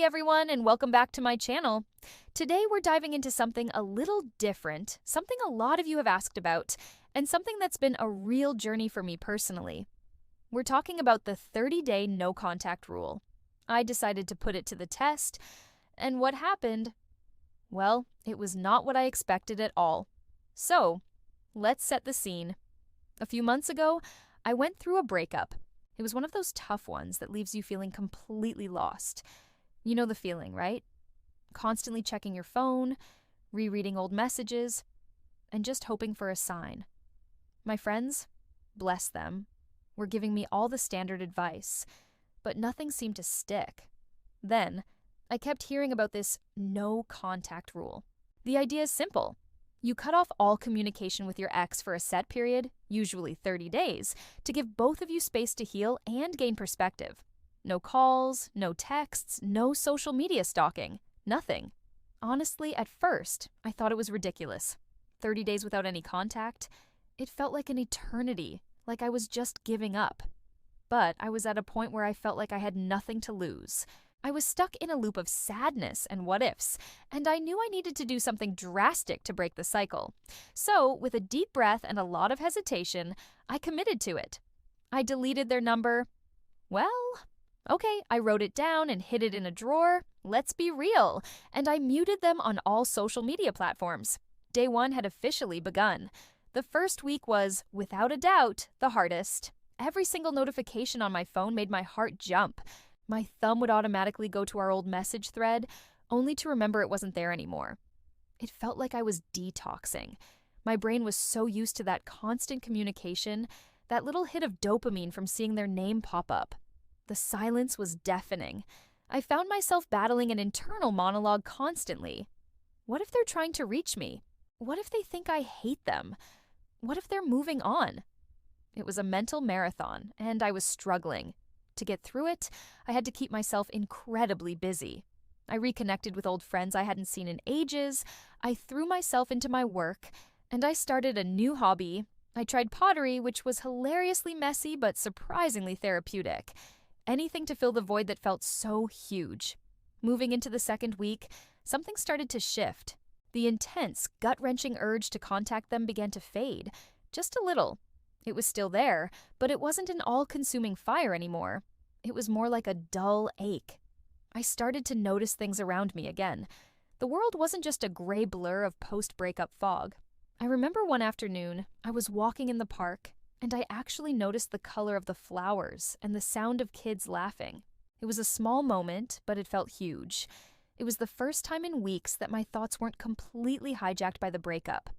Hey everyone, and welcome back to my channel. Today we're diving into something a little different, something a lot of you have asked about, and something that's been a real journey for me personally. We're talking about the 30-day no contact rule. I decided to put it to the test, and what happened? Well, it was not what I expected at all. So, let's set the scene. A few months ago, I went through a breakup. It was one of those tough ones that leaves you feeling completely lost. You know the feeling, right? Constantly checking your phone, rereading old messages, and just hoping for a sign. My friends, bless them, were giving me all the standard advice, but nothing seemed to stick. Then, I kept hearing about this no contact rule. The idea is simple. You cut off all communication with your ex for a set period, usually 30 days, to give both of you space to heal and gain perspective. No calls, no texts, no social media stalking, nothing. Honestly, at first, I thought it was ridiculous. 30 days without any contact, it felt like an eternity, like I was just giving up. But I was at a point where I felt like I had nothing to lose. I was stuck in a loop of sadness and what-ifs, and I knew I needed to do something drastic to break the cycle. So, with a deep breath and a lot of hesitation, I committed to it. I deleted their number. Okay, I wrote it down and hid it in a drawer. Let's be real. And I muted them on all social media platforms. Day one had officially begun. The first week was, without a doubt, the hardest. Every single notification on my phone made my heart jump. My thumb would automatically go to our old message thread, only to remember it wasn't there anymore. It felt like I was detoxing. My brain was so used to that constant communication, that little hit of dopamine from seeing their name pop up. The silence was deafening. I found myself battling an internal monologue constantly. What if they're trying to reach me? What if they think I hate them? What if they're moving on? It was a mental marathon, and I was struggling. To get through it, I had to keep myself incredibly busy. I reconnected with old friends I hadn't seen in ages, I threw myself into my work, and I started a new hobby. I tried pottery, which was hilariously messy but surprisingly therapeutic. Anything to fill the void that felt so huge. Moving into the second week, something started to shift. The intense, gut-wrenching urge to contact them began to fade, just a little. It was still there, but it wasn't an all-consuming fire anymore. It was more like a dull ache. I started to notice things around me again. The world wasn't just a gray blur of post-breakup fog. I remember one afternoon, I was walking in the park, and I actually noticed the color of the flowers and the sound of kids laughing. It was a small moment, but it felt huge. It was the first time in weeks that my thoughts weren't completely hijacked by the breakup.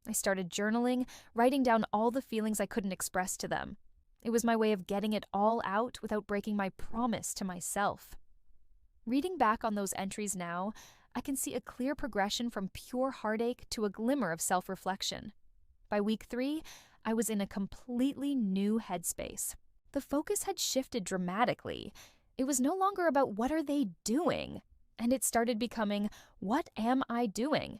I started journaling, writing down all the feelings I couldn't express to them. It was my way of getting it all out without breaking my promise to myself. Reading back on those entries now, I can see a clear progression from pure heartache to a glimmer of self-reflection. By week 3, I was in a completely new headspace. The focus had shifted dramatically. It was no longer about what are they doing, and it started becoming, what am I doing?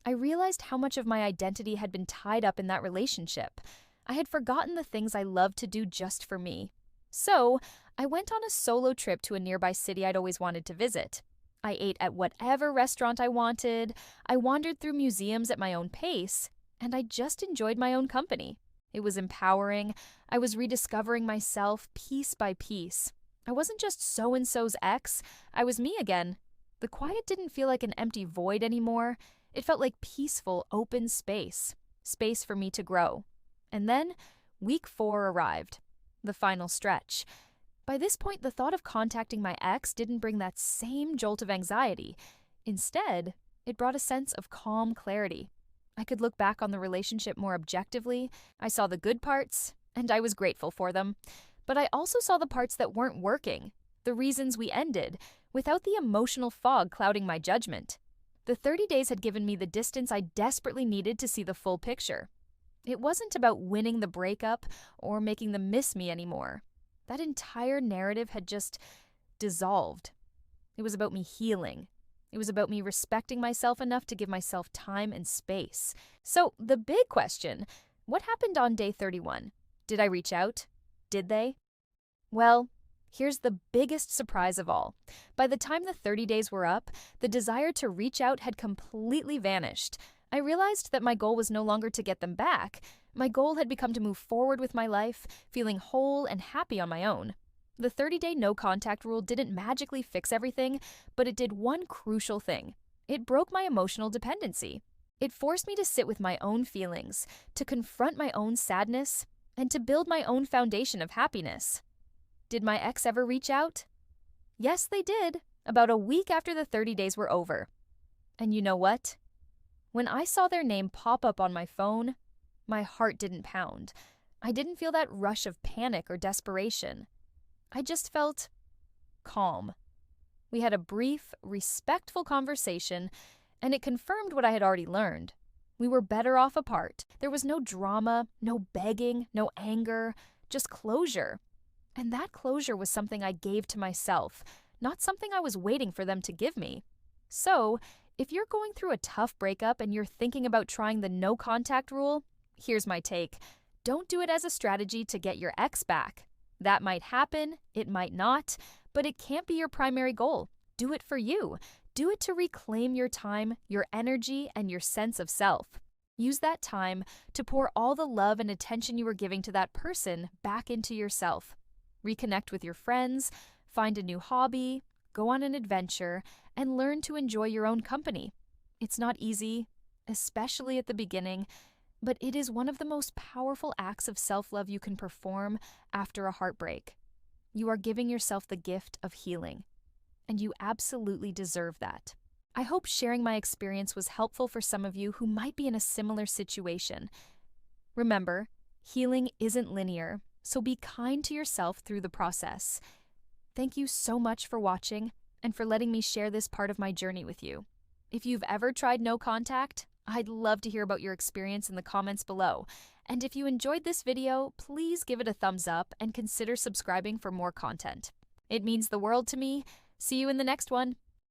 I realized how much of my identity had been tied up in that relationship. I had forgotten the things I loved to do just for me. So, I went on a solo trip to a nearby city I'd always wanted to visit. I ate at whatever restaurant I wanted, I wandered through museums at my own pace, and I just enjoyed my own company. It was empowering. I was rediscovering myself piece by piece. I wasn't just so-and-so's ex, I was me again. The quiet didn't feel like an empty void anymore. It felt like peaceful, open space. Space for me to grow. And then, week 4 arrived. The final stretch. By this point, the thought of contacting my ex didn't bring that same jolt of anxiety. Instead, it brought a sense of calm clarity. I could look back on the relationship more objectively. I saw the good parts, and I was grateful for them. But I also saw the parts that weren't working, the reasons we ended, without the emotional fog clouding my judgment. The 30 days had given me the distance I desperately needed to see the full picture. It wasn't about winning the breakup or making them miss me anymore. That entire narrative had just dissolved. It was about me healing. It was about me respecting myself enough to give myself time and space. So, the big question, what happened on day 31? Did I reach out? Did they? Well, Here's the biggest surprise of all. By the time the 30 days were up, the desire to reach out had completely vanished. I realized that my goal was no longer to get them back. My goal had become to move forward with my life, feeling whole and happy on my own. The 30-day no-contact rule didn't magically fix everything, but it did one crucial thing. It broke my emotional dependency. It forced me to sit with my own feelings, to confront my own sadness, and to build my own foundation of happiness. Did my ex ever reach out? Yes, they did, about a week after the 30 days were over. And you know what? When I saw their name pop up on my phone, my heart didn't pound. I didn't feel that rush of panic or desperation. I just felt calm. We had a brief, respectful conversation, and it confirmed what I had already learned. We were better off apart. There was no drama, no begging, no anger, just closure. And that closure was something I gave to myself, not something I was waiting for them to give me. So, if you're going through a tough breakup and you're thinking about trying the no contact rule, here's my take. Don't do it as a strategy to get your ex back. That might happen, it might not, but it can't be your primary goal. Do it for you. Do it to reclaim your time, your energy, and your sense of self. Use that time to pour all the love and attention you were giving to that person back into yourself. Reconnect with your friends, find a new hobby, go on an adventure, and learn to enjoy your own company. It's not easy, especially at the beginning, but it is one of the most powerful acts of self-love you can perform after a heartbreak. You are giving yourself the gift of healing, and you absolutely deserve that. I hope sharing my experience was helpful for some of you who might be in a similar situation. Remember, healing isn't linear, so be kind to yourself through the process. Thank you so much for watching and for letting me share this part of my journey with you. If you've ever tried no contact, I'd love to hear about your experience in the comments below. And if you enjoyed this video, please give it a thumbs up and consider subscribing for more content. It means the world to me. See you in the next one.